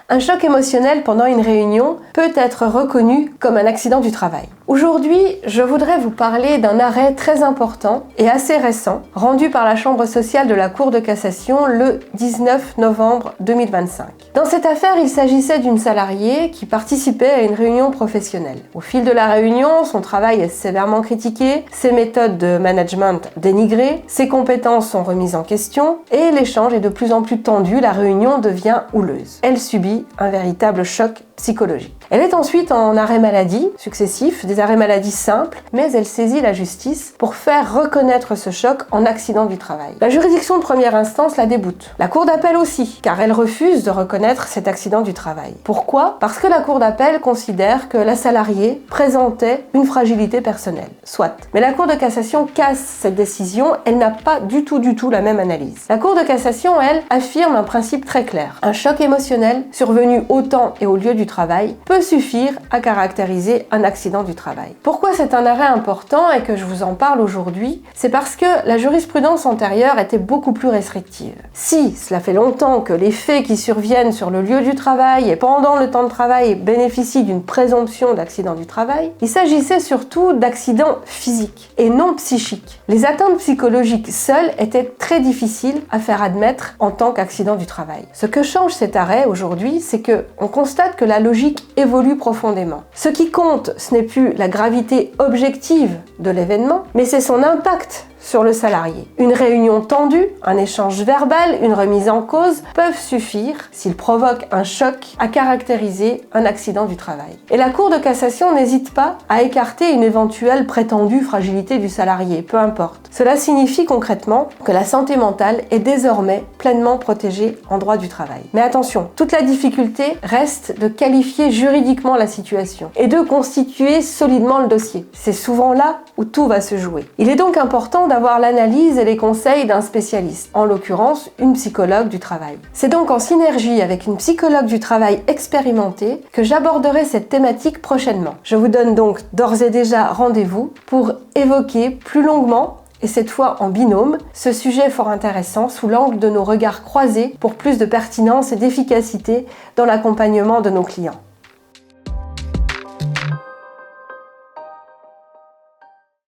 Un choc émotionnel pendant une réunion peut être reconnu comme un accident du travail. Aujourd'hui, je voudrais vous parler d'un arrêt très important et assez récent, rendu par la Chambre sociale de la Cour de cassation le 19 novembre 2025. Dans cette affaire, il s'agissait d'une salariée qui participait à une réunion professionnelle. Au fil de la réunion, son travail est sévèrement critiqué, ses méthodes de management dénigrées, ses compétences sont remises en question et l'échange est de plus en plus tendu, la réunion devient houleuse. Elle subit un véritable choc psychologique. Elle est ensuite en arrêt maladie successifs, des arrêts maladie simples, mais elle saisit la justice pour faire reconnaître ce choc en accident du travail. La juridiction de première instance la déboute. La cour d'appel aussi, car elle refuse de reconnaître cet accident du travail. Pourquoi ? Parce que la cour d'appel considère que la salariée présentait une fragilité personnelle. Soit. Mais la cour de cassation casse cette décision, elle n'a pas du tout la même analyse. La cour de cassation, elle, affirme un principe très clair. Un choc émotionnel survenu au temps et au lieu du travail peut suffire à caractériser un accident du travail. Pourquoi c'est un arrêt important et que je vous en parle aujourd'hui ? C'est parce que la jurisprudence antérieure était beaucoup plus restrictive. Si cela fait longtemps que les faits qui surviennent sur le lieu du travail et pendant le temps de travail bénéficient d'une présomption d'accident du travail, il s'agissait surtout d'accidents physiques et non psychiques. Les atteintes psychologiques seules étaient très difficiles à faire admettre en tant qu'accident du travail. Ce que change cet arrêt aujourd'hui, c'est que on constate que la logique évolue profondément. Ce qui compte, ce n'est plus la gravité objective de l'événement, mais c'est son impact sur le salarié. Une réunion tendue, un échange verbal, une remise en cause peuvent suffire, s'ils provoquent un choc, à caractériser un accident du travail. Et la Cour de cassation n'hésite pas à écarter une éventuelle prétendue fragilité du salarié, peu importe. Cela signifie concrètement que la santé mentale est désormais pleinement protégée en droit du travail. Mais attention, toute la difficulté reste de qualifier juridiquement la situation et de constituer solidement le dossier. C'est souvent là où tout va se jouer. Il est donc important d'avoir l'analyse et les conseils d'un spécialiste, en l'occurrence une psychologue du travail. C'est donc en synergie avec une psychologue du travail expérimentée que j'aborderai cette thématique prochainement. Je vous donne donc d'ores et déjà rendez-vous pour évoquer plus longuement, et cette fois en binôme, ce sujet fort intéressant sous l'angle de nos regards croisés pour plus de pertinence et d'efficacité dans l'accompagnement de nos clients.